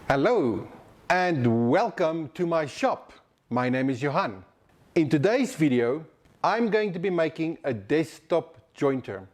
Hello and welcome to my shop. My name is Johan. In today's video, I'm going to be making a desktop jointer.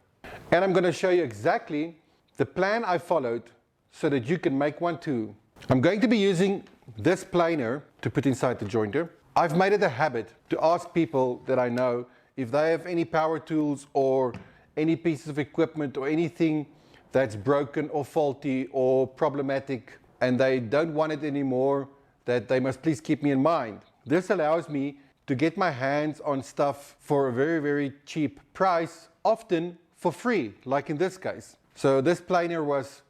And I'm going to show you exactly the plan I followed so that you can make one too. I'm going to be using this planer to put inside the jointer. I've made it a habit to ask people that I know if they have any power tools or any pieces of equipment or anything that's broken or faulty or problematic and they don't want it anymore, that they must please keep me in mind. This allows me to get my hands on stuff for a very, very cheap price, often for free, like in this case. So this planer was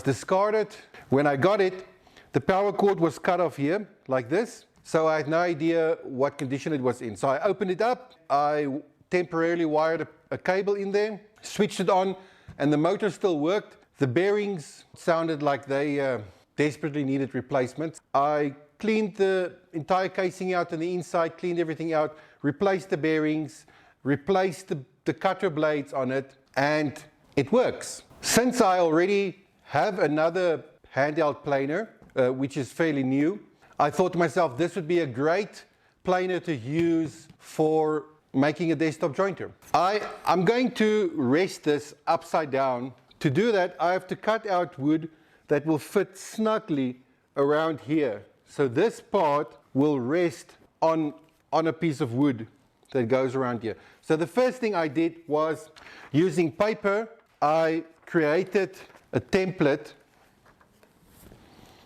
discarded. When I got it, the power cord was cut off here, like this. So I had no idea what condition it was in. So I opened it up, I temporarily wired a cable in there, switched it on, and the motor still worked. The bearings sounded like they desperately needed replacement. I cleaned the entire casing out on the inside, cleaned everything out, replaced the bearings, replaced the cutter blades on it, and it works. Since I already have another handheld planer, which is fairly new, I thought to myself this would be a great planer to use for making a desktop jointer. I'm going to rest this upside down. To do that, I have to cut out wood that will fit snugly around here. So this part will rest on a piece of wood that goes around here. So the first thing I did was, using paper, I created a template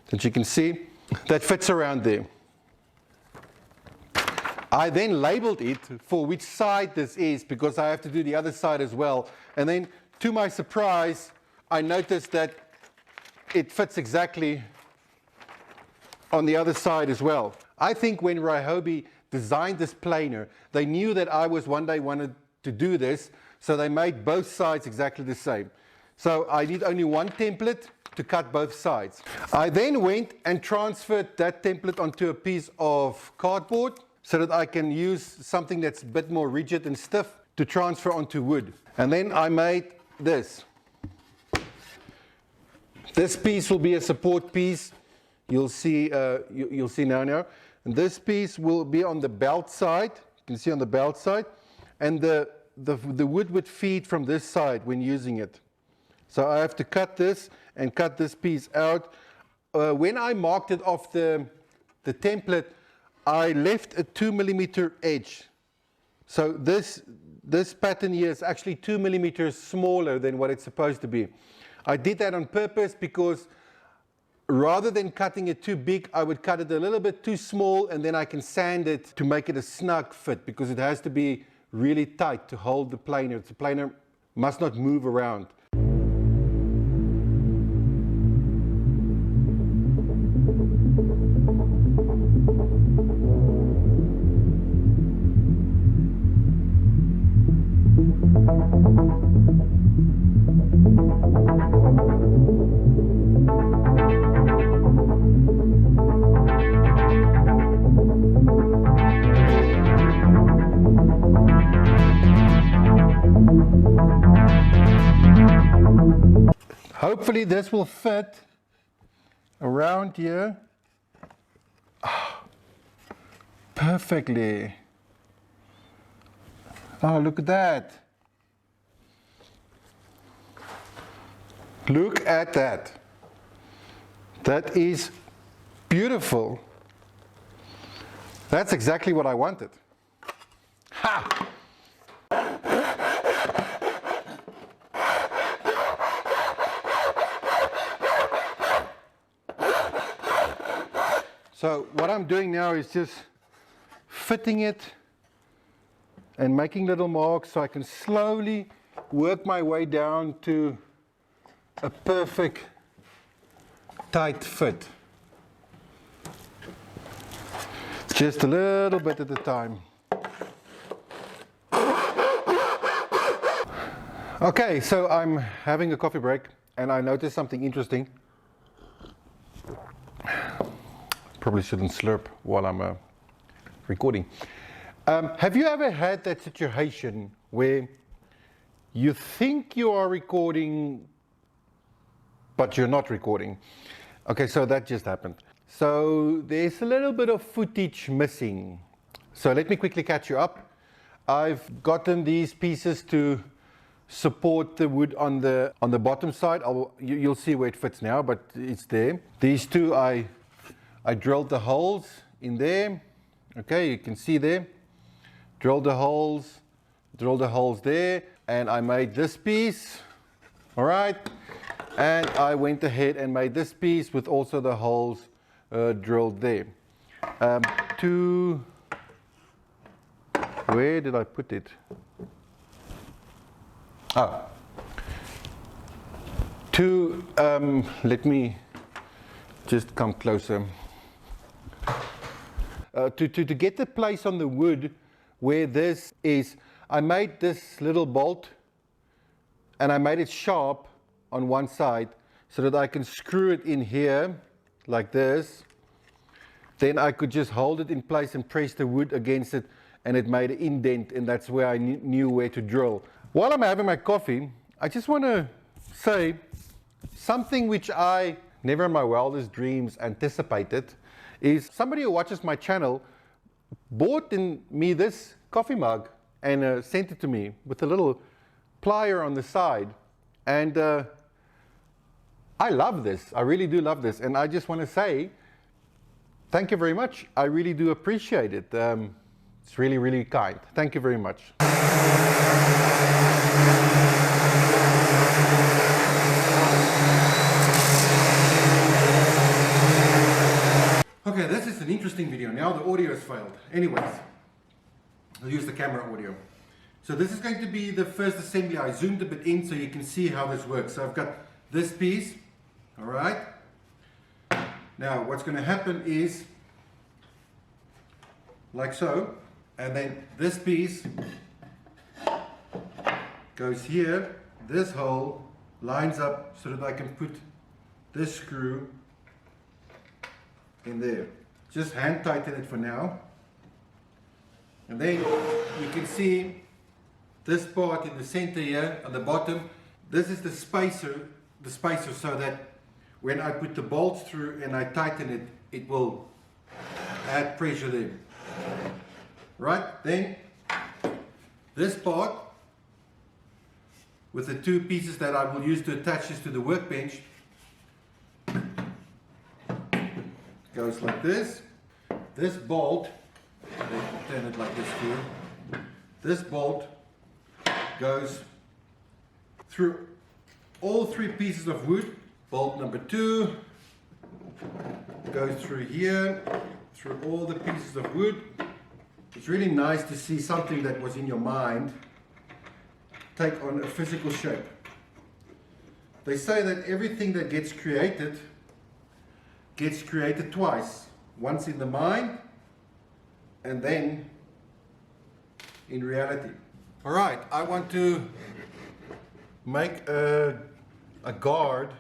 that you can see that fits around there. I then labeled it for which side this is because I have to do the other side as well. And then, to my surprise, I noticed that it fits exactly on the other side as well. I think when Ryobi designed this planer, they knew that I was one day wanted to do this, so they made both sides exactly the same. So I need only one template to cut both sides. I then went and transferred that template onto a piece of cardboard so that I can use something that's a bit more rigid and stiff to transfer onto wood. And then I made this. This piece will be a support piece. You'll see now. And this piece will be on the belt side. You can see on the belt side. And the wood would feed from this side when using it. So I have to cut this and cut this piece out. When I marked it off the template, I left a 2mm edge. So this pattern here is actually 2mm smaller than what it's supposed to be. I did that on purpose because rather than cutting it too big, I would cut it a little bit too small and then I can sand it to make it a snug fit because it has to be really tight to hold the planer. The planer must not move around. Hopefully this will fit around here perfectly. Oh, look at that. Look at that. That is beautiful. That's exactly what I wanted. Ha! So what I'm doing now is just fitting it and making little marks so I can slowly work my way down to a perfect tight fit. Just a little bit at a time. Okay, so I'm having a coffee break and I noticed something interesting. Probably shouldn't slurp while I'm recording. Have you ever had that situation where you think you are recording, but you're not recording? Okay, so that just happened. So there's a little bit of footage missing. So let me quickly catch you up. I've gotten these pieces to support the wood on the bottom side. You'll see where it fits now, but it's there. These two, I drilled the holes in there. Okay, you can see there. Drilled the holes there, and I made this piece. All right, and I went ahead and made this piece with also the holes drilled there. Where did I put it? Oh. Let me just come closer. To get the place on the wood where this is, I made this little bolt and I made it sharp on one side so that I can screw it in here like this. Then I could just hold it in place and press the wood against it, and it made an indent, and that's where I knew where to drill. While I'm having my coffee, I just want to say something which I never in my wildest dreams anticipated is somebody who watches my channel bought me this coffee mug and sent it to me with a little plier on the side. And I love this. I really do love this. And I just want to say thank you very much. I really do appreciate it. It's really, really kind. Thank you very much. Okay, this is an interesting video. Now the audio has failed. Anyways, I'll use the camera audio. So this is going to be the first assembly. I zoomed a bit in so you can see how this works. So I've got this piece, all right? Now what's going to happen is like so, and then this piece goes here, this hole lines up so that I can put this screw in there. Just hand tighten it for now, and then you can see this part in the center here on the bottom. This is the spacer so that when I put the bolts through and I tighten it, it will add pressure there. Right, then this part with the two pieces that I will use to attach this to the workbench goes like this. This bolt, let me turn it like this here. This bolt goes through all three pieces of wood. Bolt number 2 goes through here, through all the pieces of wood. It's really nice to see something that was in your mind take on a physical shape. They say that everything that gets created twice. Once in the mind and then in reality. All right, I want to make a guard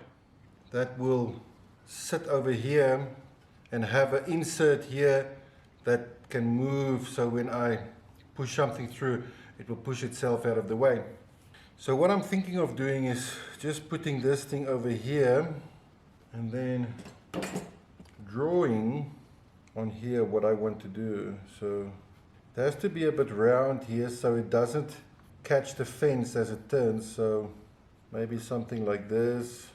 that will sit over here and have an insert here that can move, so when I push something through, it will push itself out of the way. So what I'm thinking of doing is just putting this thing over here and then drawing on here what I want to do. So it has to be a bit round here so it doesn't catch the fence as it turns. So maybe something like this.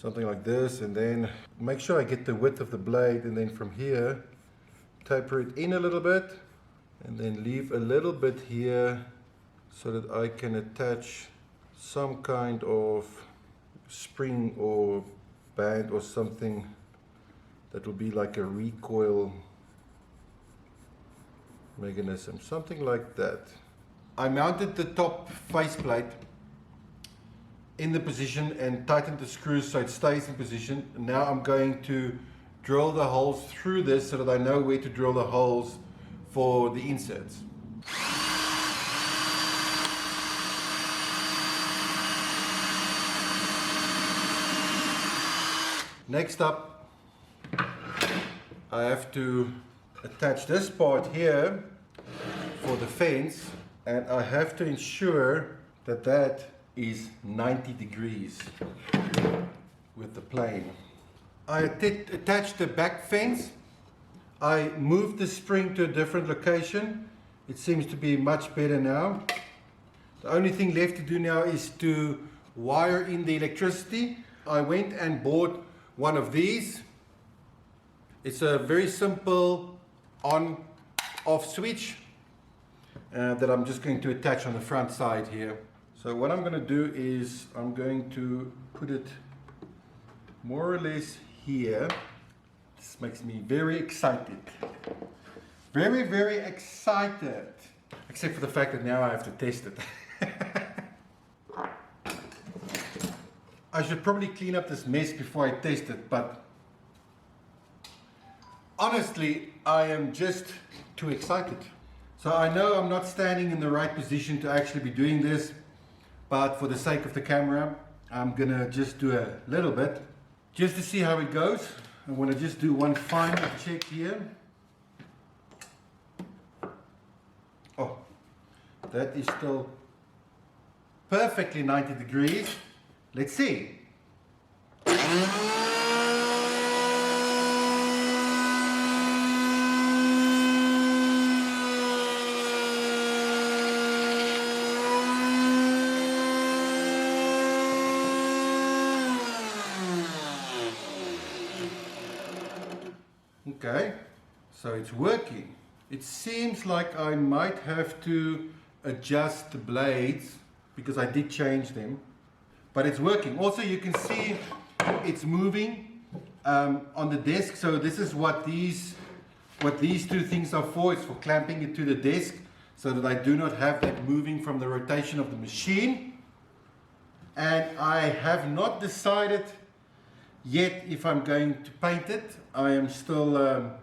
Something like this, and then make sure I get the width of the blade, and then from here taper it in a little bit and then leave a little bit here so that I can attach some kind of spring or band or something that will be like a recoil mechanism, something like that. I mounted the top faceplate in the position and tightened the screws so it stays in position. Now I'm going to drill the holes through this so that I know where to drill the holes for the inserts. Next up, I have to attach this part here for the fence, and I have to ensure that that is 90 degrees with the plane. I attached the back fence. I moved the spring to a different location. It seems to be much better now. The only thing left to do now is to wire in the electricity. I went and bought one of these. It's a very simple on-off switch that I'm just going to attach on the front side here. So what I'm going to do is I'm going to put it more or less here. This makes me very excited. Very, very excited. Except for the fact that now I have to test it. I should probably clean up this mess before I test it, but honestly, I am just too excited. So I know I'm not standing in the right position to actually be doing this, but for the sake of the camera, I'm gonna just do a little bit, just to see how it goes. I want to just do one final check here. Oh, that is still perfectly 90 degrees. Let's see. Okay, so it's working. It seems like I might have to adjust the blades because I did change them, but it's working. Also, you can see it's moving on the desk. So this is what these two things are for. It's for clamping it to the desk so that I do not have that moving from the rotation of the machine. And I have not decided yet if I'm going to paint it. I am still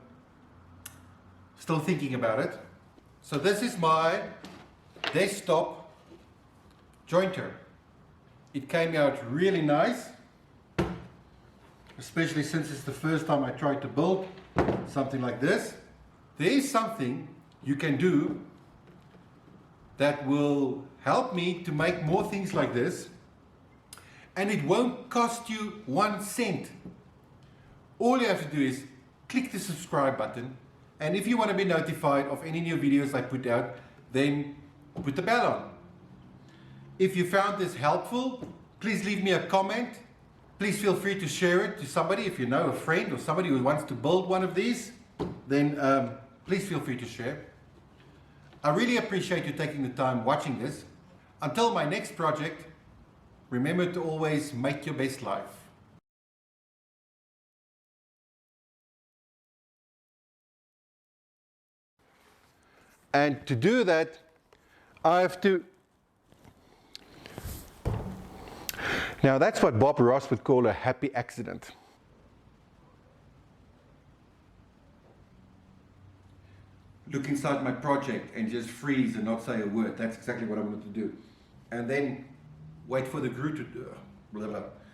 thinking about it. So this is my desktop jointer. It came out really nice, especially since it's the first time I tried to build something like this. There is something you can do that will help me to make more things like this, and it won't cost you 1 cent. All you have to do is click the subscribe button, and if you want to be notified of any new videos I put out, then put the bell on. If you found this helpful, please leave me a comment. Please feel free to share it to somebody. If you know a friend or somebody who wants to build one of these, then please feel free to share. I really appreciate you taking the time watching this. Until my next project, remember to always make your best life. And to do that, I have to... Now that's what Bob Ross would call a happy accident. Look inside my project and just freeze and not say a word. That's exactly what I wanted to do. And then wait for the glue to do blah, blah.